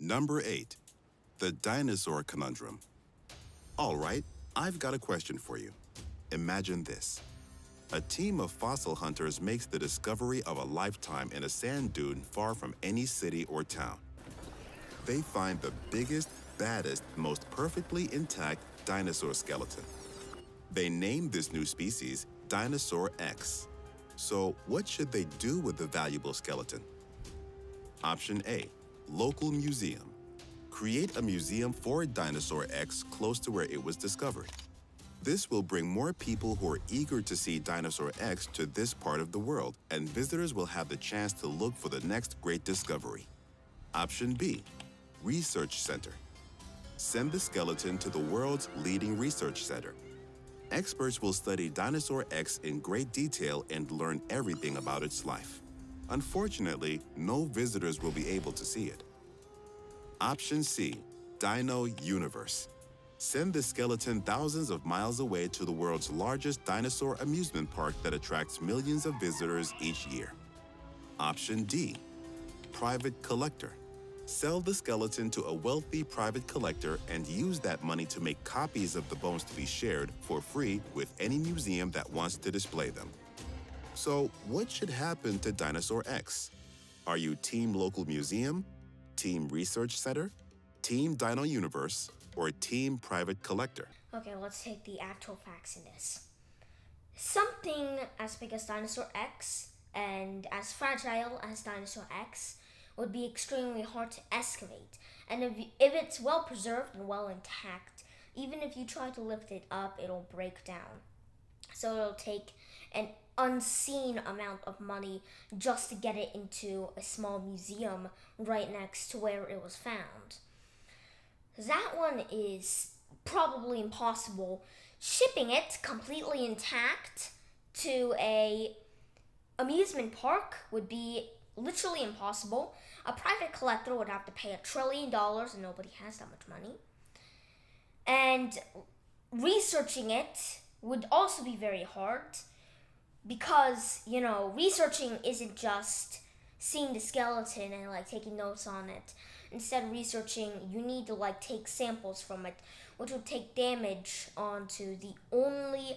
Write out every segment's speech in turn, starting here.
Number 8. The Dinosaur Conundrum. All right, I've got a question for you. Imagine this. A team of fossil hunters makes the discovery of a lifetime in a sand dune far from any city or town. They find the biggest, baddest, most perfectly intact dinosaur skeleton. They name this new species Dinosaur X. So, what should they do with the valuable skeleton? Option A. Local museum. Create a museum for Dinosaur X close to where it was discovered. This will bring more people who are eager to see Dinosaur X to this part of the world, and visitors will have the chance to look for the next great discovery. Option B. Research Center. Send the skeleton to the world's leading research center. Experts will study Dinosaur X in great detail and learn everything about its life. Unfortunately, no visitors will be able to see it. Option C. Dino Universe. Send the skeleton thousands of miles away to the world's largest dinosaur amusement park that attracts millions of visitors each year. Option D. Private Collector. Sell the skeleton to a wealthy private collector and use that money to make copies of the bones to be shared for free with any museum that wants to display them. So, what should happen to Dinosaur X? Are you Team Local Museum, Team Research Center, Team Dino Universe, or Team Private Collector? Okay, let's take the actual facts in this. Something as big as Dinosaur X and as fragile as Dinosaur X would be extremely hard to excavate. And if it's well preserved and well intact, even if you try to lift it up, it'll break down. So it'll take an unseen amount of money just to get it into a small museum right next to where it was found. That one is probably impossible. Shipping it completely intact to a amusement park would be literally impossible. A private collector would have to pay $1 trillion, and nobody has that much money. And researching it would also be very hard because, researching isn't just seeing the skeleton and taking notes on it. Instead, researching, you need to take samples from it, which would take damage onto the only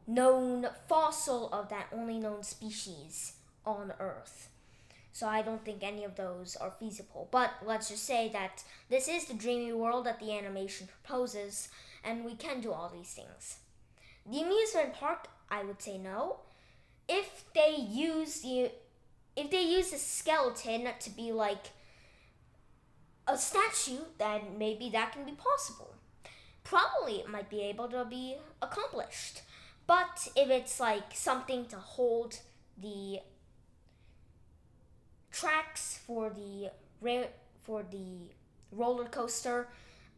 known fossil of that only known species on Earth. So I don't think any of those are feasible. But let's just say that this is the dreamy world that the animation proposes, and we can do all these things. The amusement park, I would say no. If they use the skeleton to be a statue, then maybe that can be possible. Probably it might be able to be accomplished. But if it's something to hold the tracks for the roller coaster,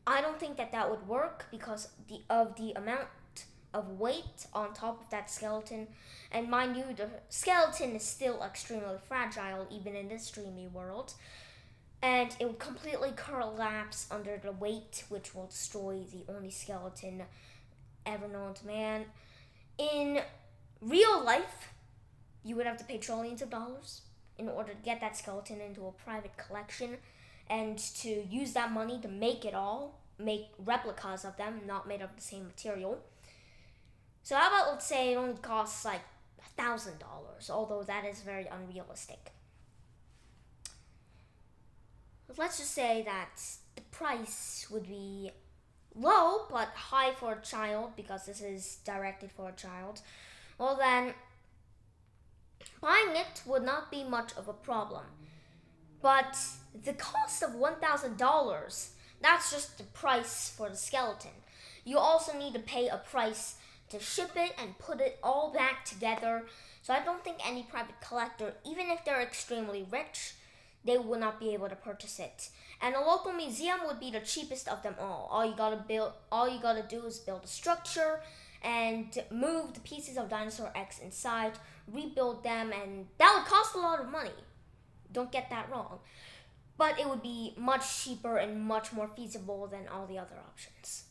I don't think that would work because of the amount of weight on top of that skeleton. And mind you, the skeleton is still extremely fragile even in this dreamy world. And it would completely collapse under the weight, which will destroy the only skeleton ever known to man. In real life, you would have to pay trillions of dollars in order to get that skeleton into a private collection and to use that money to make replicas of them, not made of the same material. So how about, let's say it only costs $1,000, although that is very unrealistic. Let's just say that the price would be low but high for a child because this is directed for a child. Well then, buying it would not be much of a problem. But the cost of $1,000, that's just the price for the skeleton. You also need to pay a price to ship it and put it all back together. So I don't think any private collector, even if they're extremely rich, they would not be able to purchase it. And a local museum would be the cheapest of them all. All you gotta do is build a structure and move the pieces of Dinosaur X inside, rebuild them, and that would cost a lot of money. Don't get that wrong. But it would be much cheaper and much more feasible than all the other options.